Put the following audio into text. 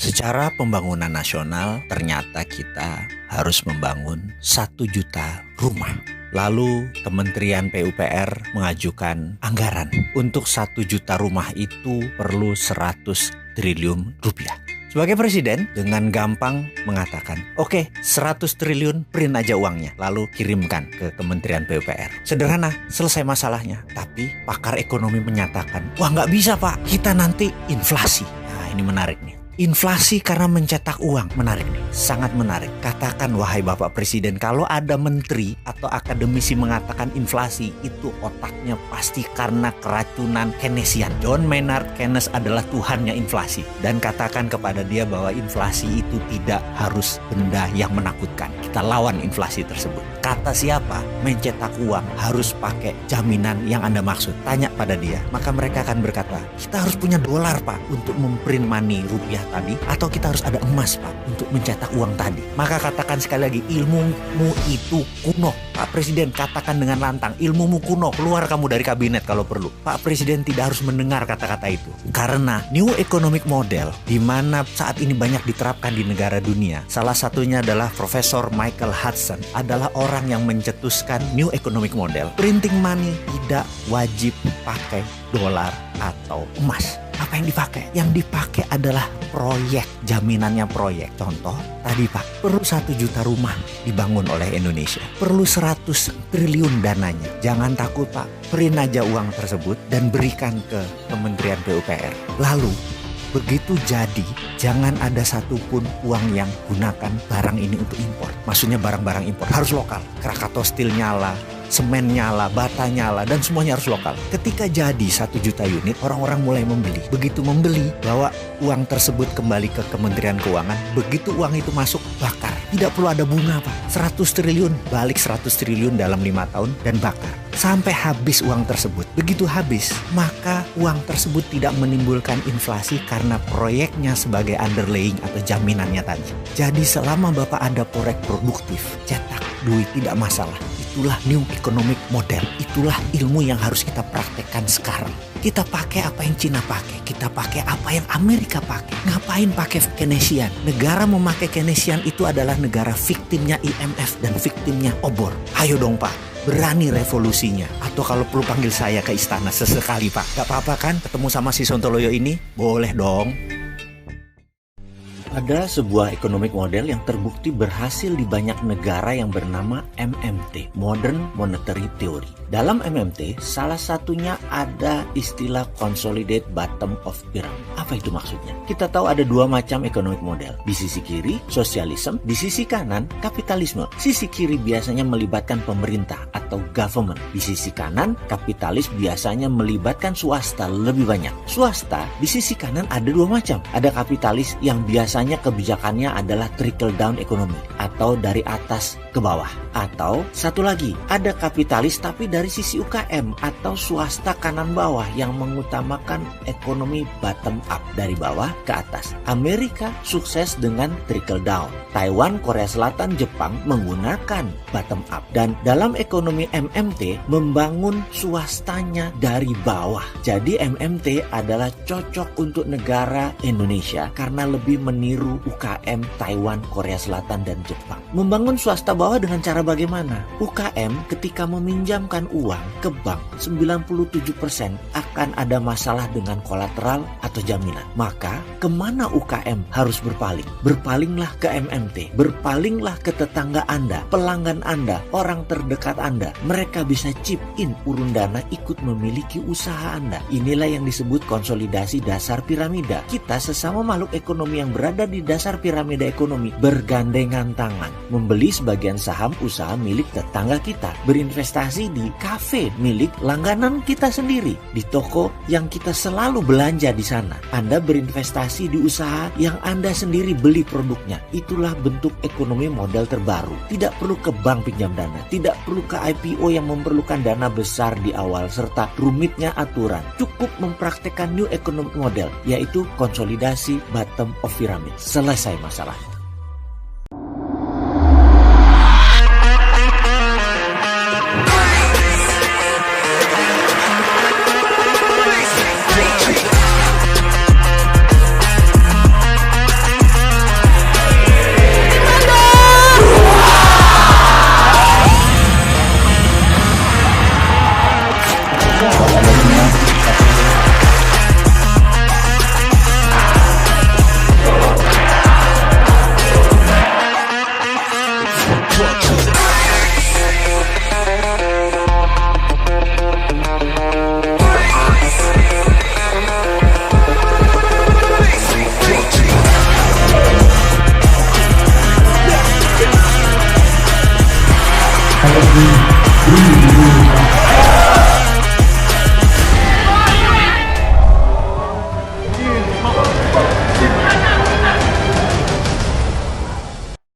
Secara pembangunan nasional, ternyata kita harus membangun 1 juta rumah. Lalu Kementerian PUPR mengajukan anggaran untuk 1 juta rumah itu perlu 100 triliun rupiah. Sebagai presiden dengan gampang mengatakan, oke, 100 triliun print aja uangnya, lalu kirimkan ke Kementerian PUPR. Sederhana, selesai masalahnya. Tapi pakar ekonomi menyatakan, wah nggak bisa Pak, kita nanti inflasi. Nah ini menarik nih. Inflasi karena mencetak uang, menarik nih, sangat menarik. Katakan wahai Bapak Presiden, kalau ada menteri atau akademisi mengatakan inflasi, itu otaknya pasti karena keracunan Keynesian. John Maynard Keynes adalah tuhannya inflasi. Dan katakan kepada dia bahwa inflasi itu tidak harus benda yang menakutkan. Kita lawan inflasi tersebut. Kata siapa? Mencetak uang harus pakai jaminan yang Anda maksud. Tanya pada dia, maka mereka akan berkata, kita harus punya dolar Pak untuk memprint money rupiah tadi, atau kita harus ada emas Pak untuk mencetak uang tadi. Maka katakan sekali lagi, ilmumu itu kuno. Pak Presiden katakan dengan lantang, ilmumu kuno, keluar kamu dari kabinet kalau perlu. Pak Presiden tidak harus mendengar kata-kata itu. Karena New Economic Model, di mana saat ini banyak diterapkan di negara dunia, salah satunya adalah Profesor Michael Hudson, adalah orang yang mencetuskan New Economic Model. Printing money tidak wajib pakai dolar atau emas. Apa yang dipakai? Yang dipakai adalah proyek, jaminannya proyek. Contoh, tadi Pak, perlu 1 juta rumah dibangun oleh Indonesia. Perlu 100 triliun dananya. Jangan takut Pak, print aja uang tersebut dan berikan ke Kementerian PUPR. Lalu, begitu jadi, jangan ada satupun uang yang gunakan barang ini untuk impor. Maksudnya barang-barang impor harus lokal. Krakatau Steel nyala, semen nyala, bata nyala, dan semuanya harus lokal. Ketika jadi 1 juta unit, orang-orang mulai membeli. Begitu membeli, bawa uang tersebut kembali ke Kementerian Keuangan. Begitu uang itu masuk, bakar. Tidak perlu ada bunga Pak. 100 triliun, balik 100 triliun dalam 5 tahun dan bakar. Sampai habis uang tersebut. Begitu habis, maka uang tersebut tidak menimbulkan inflasi karena proyeknya sebagai underlaying atau jaminannya tadi. Jadi selama Bapak ada proyek produktif, cetak duit tidak masalah. Itulah New Economic Model. Itulah ilmu yang harus kita praktekkan sekarang. Kita pakai apa yang Cina pakai. Kita pakai apa yang Amerika pakai. Ngapain pakai Keynesian? Negara memakai Keynesian itu adalah negara viktimnya IMF dan viktimnya obor. Ayo dong Pak. Berani revolusinya. Atau kalau perlu panggil saya ke istana sesekali Pak. Gak apa-apa kan ketemu sama si Sontoloyo ini? Boleh dong. Ada sebuah economic model yang terbukti berhasil di banyak negara yang bernama MMT, Modern Monetary Theory. Dalam MMT, salah satunya ada istilah Consolidated Bottom of Pyramid. Apa itu maksudnya? Kita tahu ada 2 macam economic model. Di sisi kiri, sosialisme. Di sisi kanan, kapitalisme. Sisi kiri biasanya melibatkan pemerintah atau government. Di sisi kanan, kapitalis biasanya melibatkan swasta lebih banyak. Swasta, di sisi kanan ada 2 macam. Ada kapitalis yang biasanya kebijakannya adalah trickle down economy atau dari atas ke bawah. Atau satu lagi, ada kapitalis tapi dari sisi UKM atau swasta kanan bawah yang mengutamakan ekonomi bottom up dari bawah ke atas. Amerika sukses dengan trickle down. Taiwan, Korea Selatan, Jepang menggunakan bottom up. Dan dalam ekonomi MMT membangun swastanya dari bawah. Jadi MMT adalah cocok untuk negara Indonesia karena lebih meniru UKM Taiwan, Korea Selatan, dan Jepang. Membangun swasta bawah dengan cara bagaimana? UKM ketika meminjamkan uang ke bank 97% akan ada masalah dengan kolateral atau jaminan. Maka kemana UKM harus berpaling? Berpalinglah ke MMT. Berpalinglah ke tetangga Anda, pelanggan Anda, orang terdekat Anda. Mereka bisa chip in urun dana ikut memiliki usaha Anda. Inilah yang disebut konsolidasi dasar piramida. Kita sesama makhluk ekonomi yang berada di dasar piramida ekonomi bergandengan tangan membeli sebagian saham usaha milik tetangga kita, berinvestasi di kafe milik langganan kita sendiri, di toko yang kita selalu belanja di sana. Anda berinvestasi di usaha yang Anda sendiri beli produknya. Itulah bentuk ekonomi model terbaru. Tidak perlu ke bank pinjam dana, tidak perlu ke IPO yang memerlukan dana besar di awal serta rumitnya aturan. Cukup mempraktekkan New Economic Model, yaitu konsolidasi bottom of pyramid. Selesai masalahnya. Kalau di